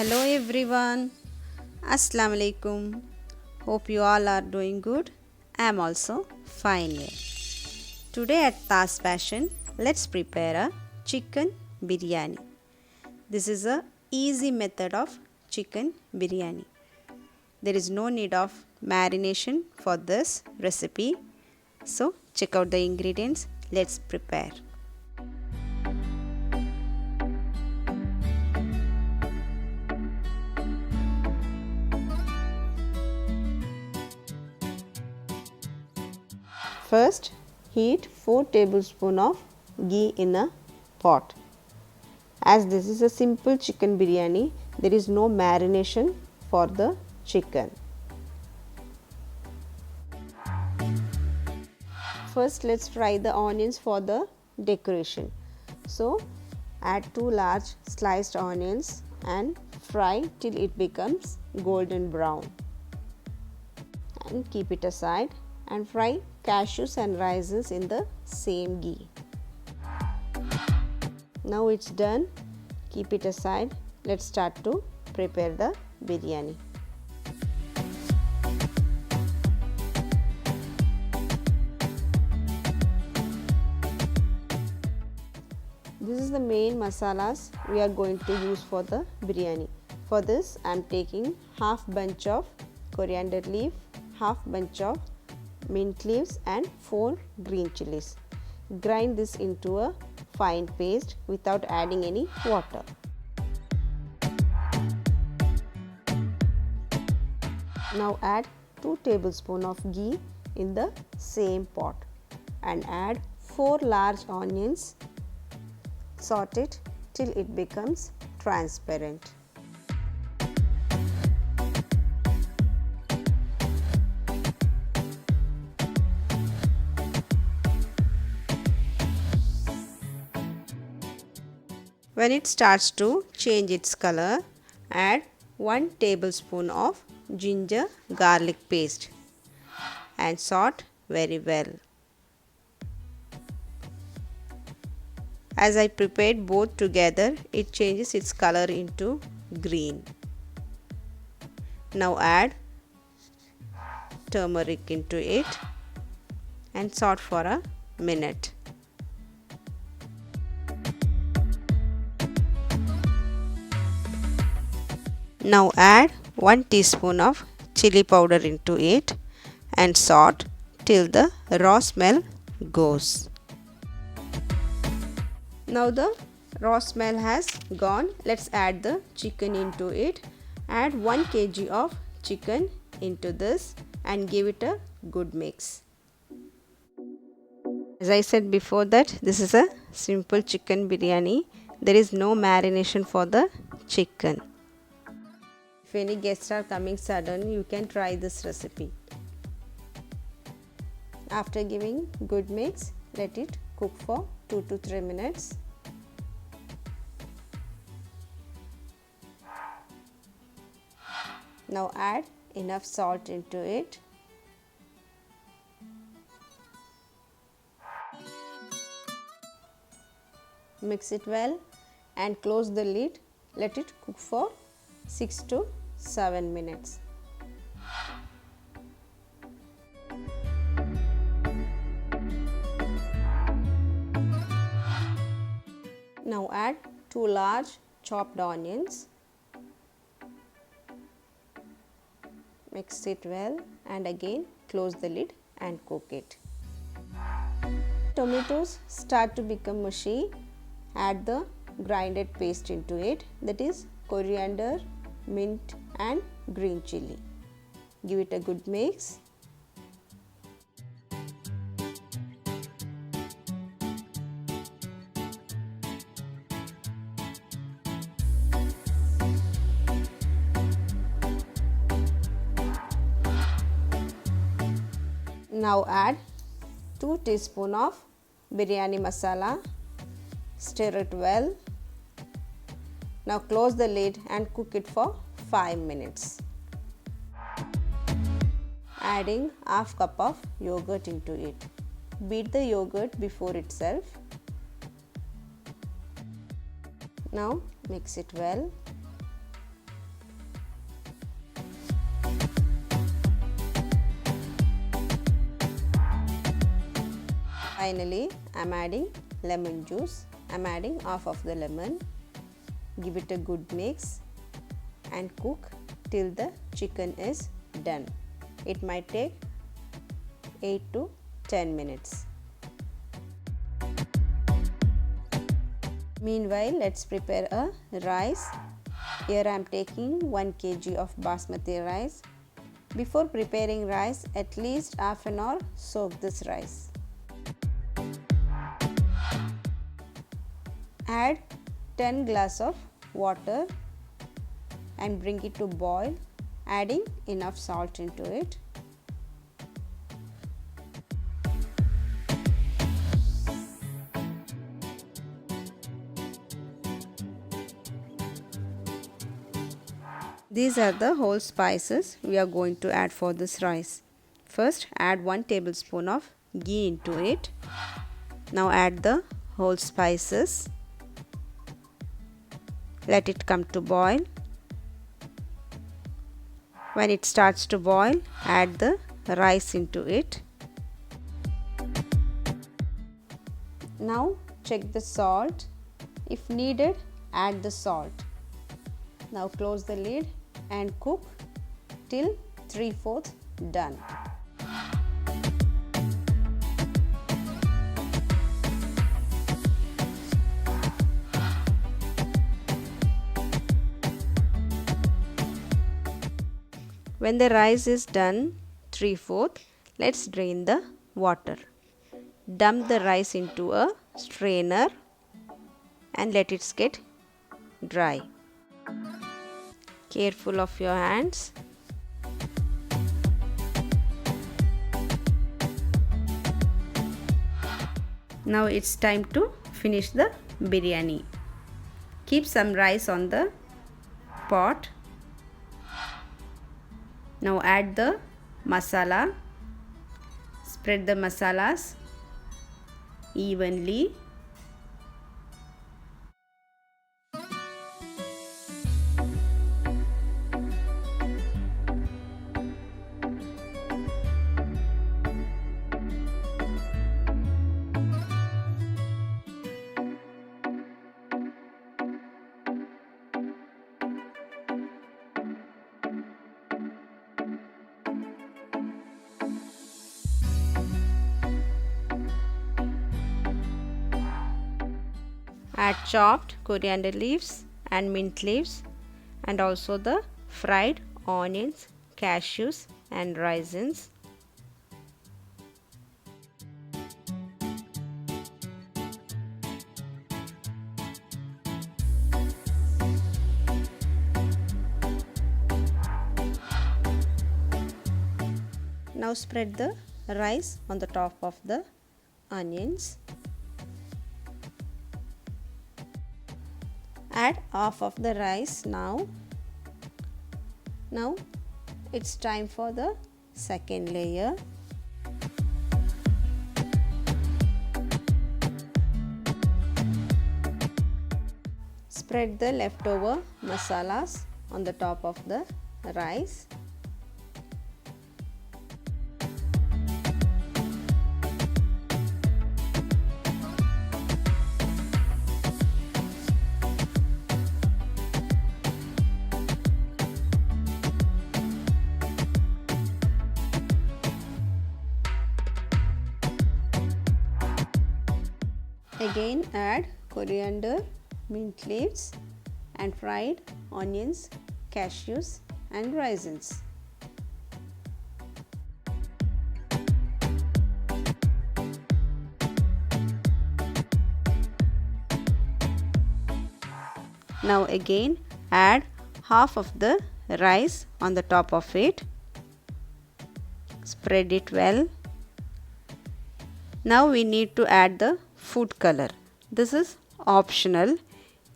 Hello everyone, Assalamu alaikum. Hope you all are doing good. I am also fine here. Today at Ta's Passion, let's prepare a chicken biryani. This is a easy method of chicken biryani. There is no need of marination for this recipe. So check out the ingredients. Let's prepare. First, heat 4 tablespoons of ghee in a pot. As this is a simple chicken biryani, there is no marination for the chicken. First, let's fry the onions for the decoration. So, add 2 large sliced onions and fry till it becomes golden brown. And keep it aside and fry cashews and raisins in the same ghee. Now it's done. Keep it aside. Let's start to prepare the biryani. This is the main masalas we are going to use for the biryani. For this I am taking half bunch of coriander leaf, half bunch of mint leaves and 4 green chilies. Grind this into a fine paste without adding any water. Now add 2 tablespoons of ghee in the same pot and add 4 large onions. Saute it till it becomes transparent. When it starts to change its color, add 1 tablespoon of ginger garlic paste and saute very well. As I prepared both together, it changes its color into green. Now add turmeric into it and saute for a minute. Now add 1 teaspoon of chili powder into it and saute till the raw smell goes. Now the raw smell has gone. Let's add the chicken into it. Add 1 kg of chicken into this and give it a good mix. As I said before that this is a simple chicken biryani. There is no marination for the chicken. If any guests are coming sudden, you can try this recipe. After giving good mix, let it cook for 2 to 3 minutes. Now add enough salt into it. Mix it well and close the lid. Let it cook for 6 to 7 minutes. Now add 2 large chopped onions. Mix it well and again close the lid and cook it. Tomatoes start to become mushy. Add the grinded paste into it, that is coriander, mint and green chili. Give it a good mix. Now add 2 teaspoons of biryani masala. Stir it well. Now close the lid and cook it for 5 minutes. Adding half cup of yogurt into it. Beat the yogurt before itself. Now mix it well. Finally, I am adding lemon juice. I am adding half of the lemon. Give it a good mix and cook till the chicken is done. It might take 8 to 10 minutes. Meanwhile, let's prepare a rice. Here I am taking 1 kg of basmati rice. Before preparing rice, at least half an hour soak this rice. Add 10 glass of water and bring it to boil, adding enough salt into it. These are the whole spices we are going to add for this rice. First, add 1 tablespoon of ghee into it. Now add the whole spices. Let it come to boil. When it starts to boil, add the rice into it. Now check the salt. If needed, add the salt. Now close the lid and cook till 3/4 done. When the rice is done 3/4, let's drain the water. Dump the rice into a strainer and let it get dry. Careful of your hands. Now it's time to finish the biryani. Keep some rice on the pot. Now add the masala. Spread the masalas evenly. Add chopped coriander leaves and mint leaves and also the fried onions, cashews and raisins. Now spread the rice on the top of the onions. Add half of the rice now. Now it's time for the second layer. Spread the leftover masalas on the top of the rice. Again add coriander, mint leaves and fried onions, cashews and raisins. Now again add half of the rice on the top of it. Spread it well. Now we need to add the food color. This is optional.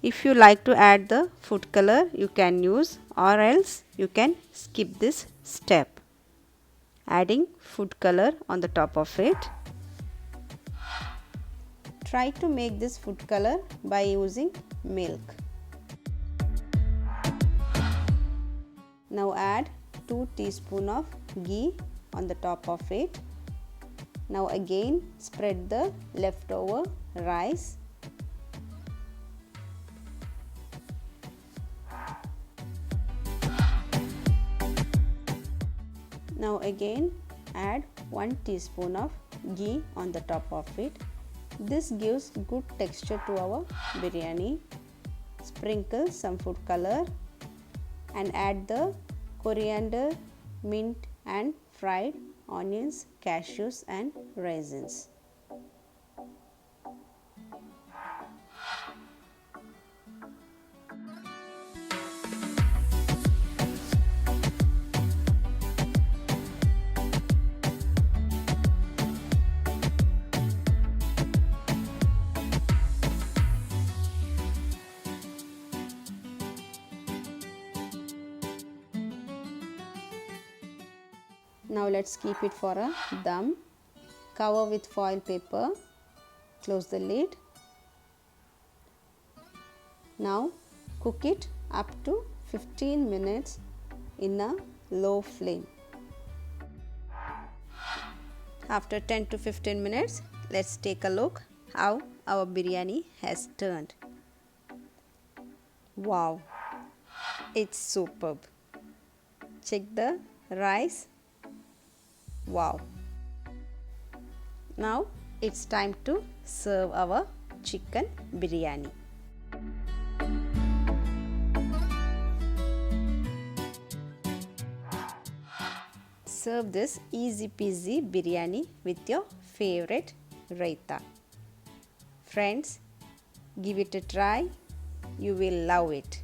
If you like to add the food color, you can use, or else you can skip this step. Adding food color on the top of it. Try to make this food color by using milk. Now add 2 teaspoons of ghee on the top of it. Now again spread the leftover rice. Now again add 1 teaspoon of ghee on the top of it. This gives good texture to our biryani. Sprinkle some food color and add the coriander, mint and fried onions, cashews and raisins. Now let's keep it for a dum. Cover with foil paper. Close the lid. Now cook it up to 15 minutes in a low flame. After 10 to 15 minutes, let's take a look how our biryani has turned. Wow, it's superb. Check the rice. Wow. Now it's time to serve our chicken biryani. Serve this easy peasy biryani with your favorite raita. Friends, give it a try. You will love it.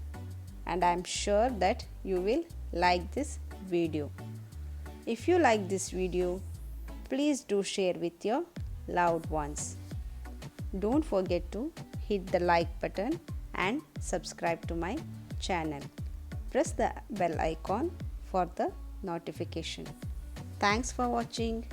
And I am sure that you will like this video. If you like this video, please do share with your loved ones. Don't forget to hit the like button and subscribe to my channel. Press the bell icon for the notification. Thanks for watching.